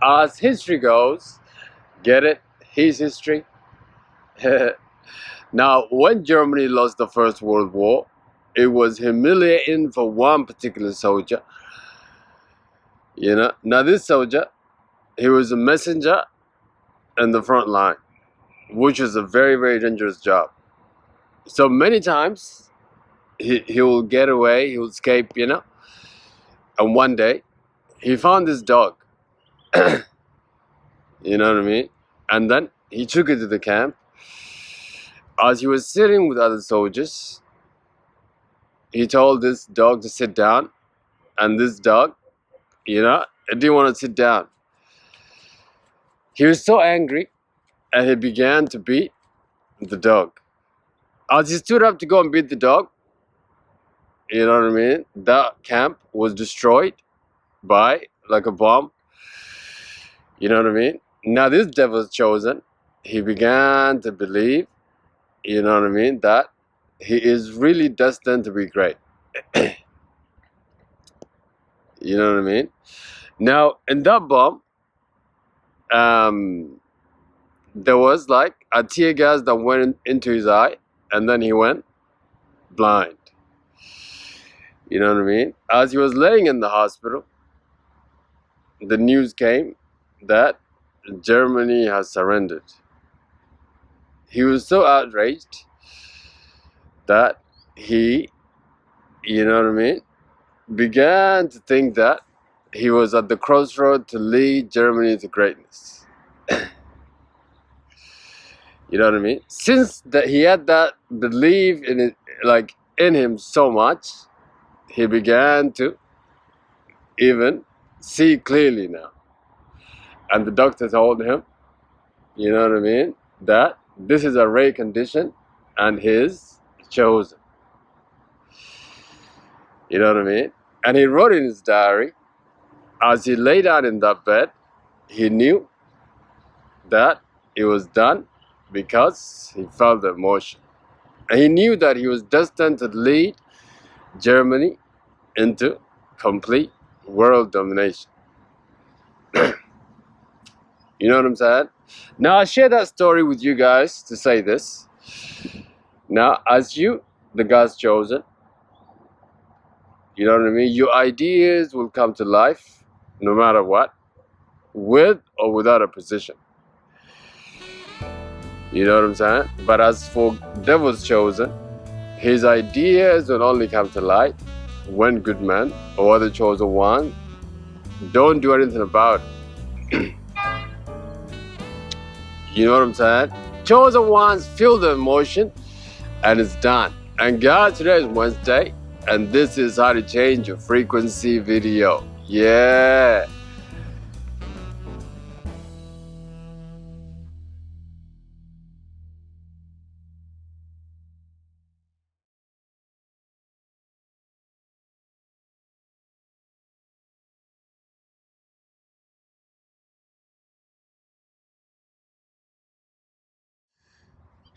As history goes, get it? His history. Now, when Germany lost the First World War, it was humiliating for one particular soldier. Now this soldier, he was a messenger in the front line, which is a very, very dangerous job. So many times he will get away, he will escape, and one day he found this dog. You know what I mean? And then he took it to the camp. As he was sitting with other soldiers, he told this dog to sit down, and this dog, it didn't want to sit down. He was so angry, and he began to beat the dog. As he stood up to go and beat the dog, you know what I mean? That camp was destroyed by like a bomb. You know what I mean? Now this devil's chosen, he began to believe, you know what I mean, that he is really destined to be great. You know what I mean? Now in that bomb, there was like a tear gas that went into his eye, and then he went blind. You know what I mean? As he was laying in the hospital, the news came that Germany has surrendered. He was so outraged that he, you know what I mean, began to think that he was at the crossroad to lead Germany to greatness. You know what I mean? Since that he had that belief in it, like in him so much, he began to even see clearly now. And the doctor told him, you know what I mean, that this is a rare condition and he's chosen. You know what I mean? And he wrote in his diary, as he lay down in that bed, he knew that it was done because he felt the emotion. And he knew that he was destined to lead Germany into complete world domination. You know what I'm saying? Now I share that story with you guys to say this. Now, as you, the God's chosen, you know what I mean? Your ideas will come to life no matter what, with or without a position. You know what I'm saying? But as for devil's chosen, his ideas will only come to light when good men or other chosen ones don't do anything about it. You know what I'm saying? Chosen ones feel the emotion and it's done. And guys, today is Wednesday, and this is how to change your frequency video. Yeah.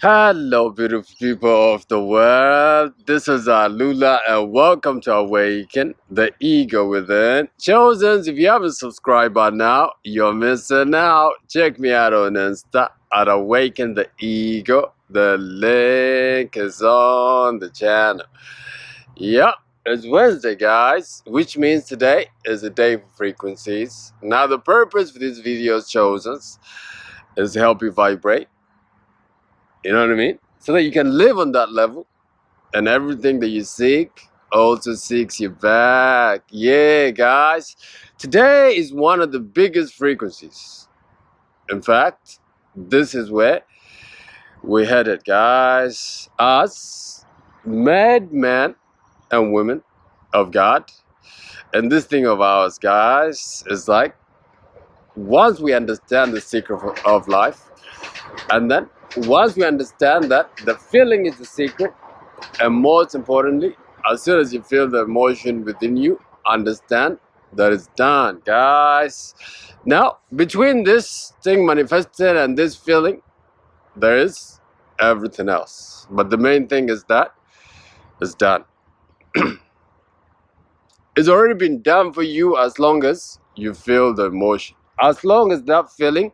Hello, beautiful people of the world. This is Lula, and welcome to Awaken the Ego Within. Chosens, if you haven't subscribed by now, you're missing out. Check me out on Insta at Awaken the Ego. The link is on the channel. Yep, it's Wednesday, guys, which means today is a day for frequencies. Now, the purpose for this video, Chosens, is to help you vibrate. You know what I mean? So that you can live on that level, and everything that you seek also seeks you back. Yeah, guys. Today is one of the biggest frequencies. In fact, this is where we're headed, guys. Us, mad men and women of God. And this thing of ours, guys, is like, once we understand the secret of life, and then once we understand that the feeling is the secret, and most importantly, as soon as you feel the emotion within you, understand that it's done, guys. Now, between this thing manifested and this feeling, there is everything else. But the main thing is that it's done. It's already been done for you as long as you feel the emotion. As long as that feeling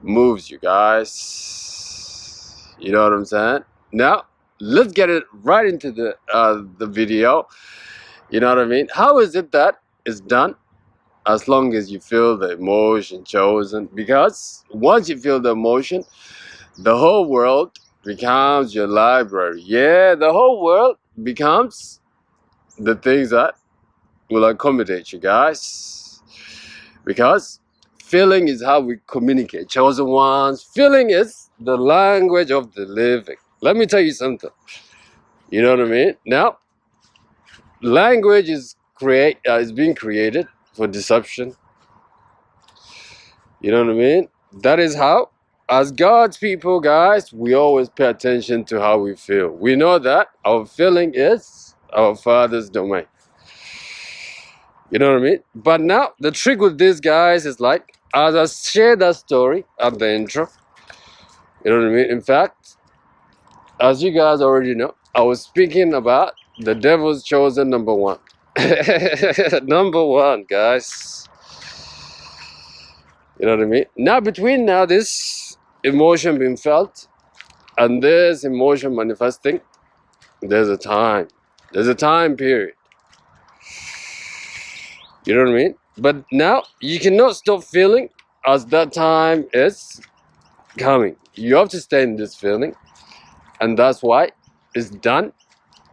moves you guys. You know what I'm saying? Now, let's get it right into the video. You know what I mean? How is it that it's done? As long as you feel the emotion chosen. Because once you feel the emotion, the whole world becomes your library. Yeah, the whole world becomes the things that will accommodate you guys. Because feeling is how we communicate. Chosen ones. Feeling is the language of the living. Let me tell you something. You know what I mean? Now, language is being created for deception. You know what I mean? That is how, as God's people, guys, we always pay attention to how we feel. We know that our feeling is our Father's domain. You know what I mean? But now, the trick with these guys is like, as I shared that story at the intro, you know what I mean? In fact, as you guys already know, I was speaking about the devil's chosen number one. Number one, guys. You know what I mean? Now, between this emotion being felt and this emotion manifesting, there's a time. There's a time period. You know what I mean? But now, you cannot stop feeling as that time is coming. You have to stay in this feeling. And that's why it's done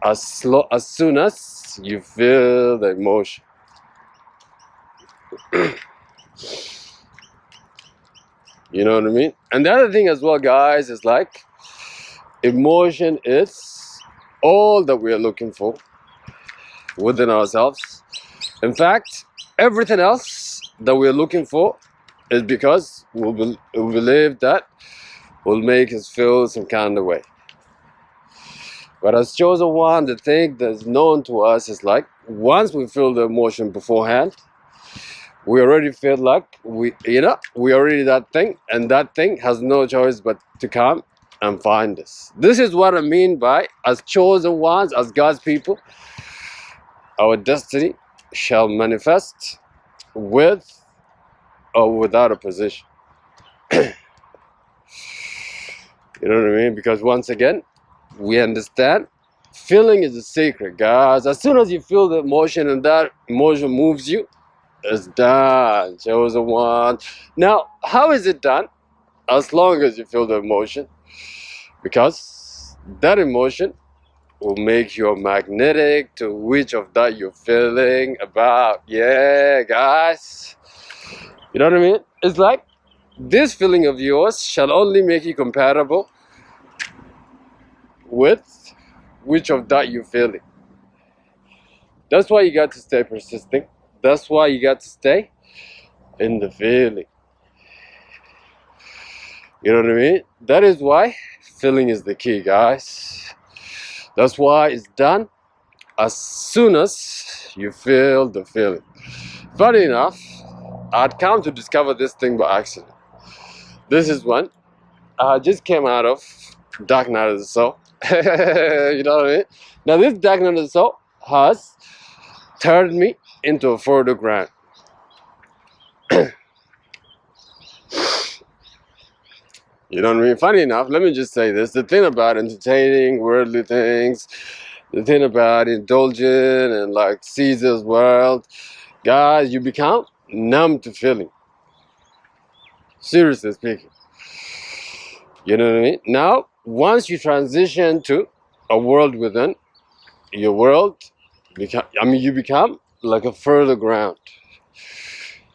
as soon as you feel the emotion. You know what I mean? And the other thing as well, guys, is like emotion is all that we are looking for within ourselves. In fact, everything else that we are looking for is because we believe that will make us feel some kind of way. But as chosen one, the thing that's known to us is like once we feel the emotion beforehand, we already feel like we already that thing, and that thing has no choice but to come and find us. This is what I mean by as chosen ones, as God's people, our destiny shall manifest with or without opposition. You know what I mean? Because once again, we understand feeling is a secret, guys. As soon as you feel the emotion and that emotion moves you, it's done. Chosen one. Now, how is it done? As long as you feel the emotion, because that emotion will make you magnetic to which of that you're feeling about. Yeah, guys. You know what I mean? It's like this feeling of yours shall only make you compatible with which of that you're feeling. That's why you got to stay persisting. That's why you got to stay in the feeling. You know what I mean? That is why feeling is the key, guys. That's why it's done as soon as you feel the feeling. Funny enough, I'd come to discover this thing by accident. This is when I just came out of Dark Night of the Soul. You know what I mean? Now this Dark Night of the Soul has turned me into a further ground. You know what I mean? Funny enough, let me just say this. The thing about entertaining worldly things, the thing about indulging and like Caesar's world, guys, you become numb to feeling. Seriously speaking. You know what I mean? Now, once you transition to a world within, your world, you become like a further ground.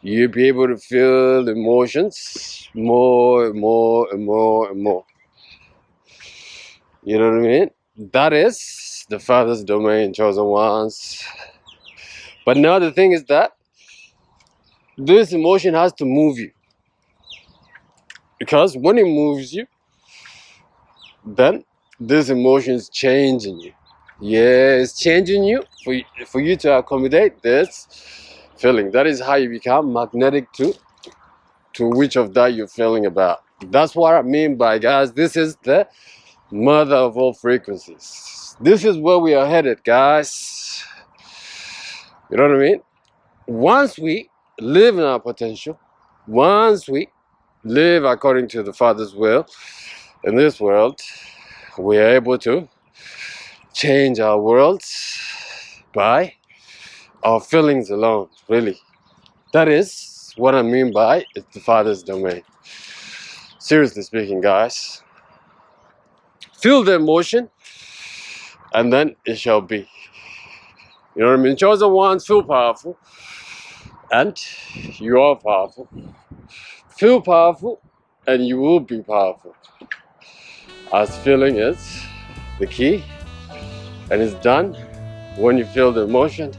You'll be able to feel the emotions more and more and more and more. You know what I mean? That is the Father's domain, chosen ones. But now the thing is that this emotion has to move you. Because when it moves you, then this emotion is changing you. Yeah, it's changing you for you to accommodate this feeling. That is how you become magnetic to which of that you're feeling about. That's what I mean by, guys, this is the mother of all frequencies. This is where we are headed, guys. You know what I mean? Once we live in our potential, Once we live according to the Father's will in this world, we are able to change our world by our feelings alone, really. That is what I mean by it's the Father's domain. Seriously speaking, guys, feel the emotion and then it shall be. You know what I mean? Chosen ones feel powerful and you are powerful. Feel powerful and you will be powerful. As feeling is the key, and it's done when you feel the emotion,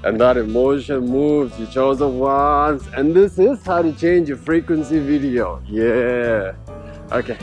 and that emotion moves your chosen ones. And this is how to change your frequency video. Yeah. Okay.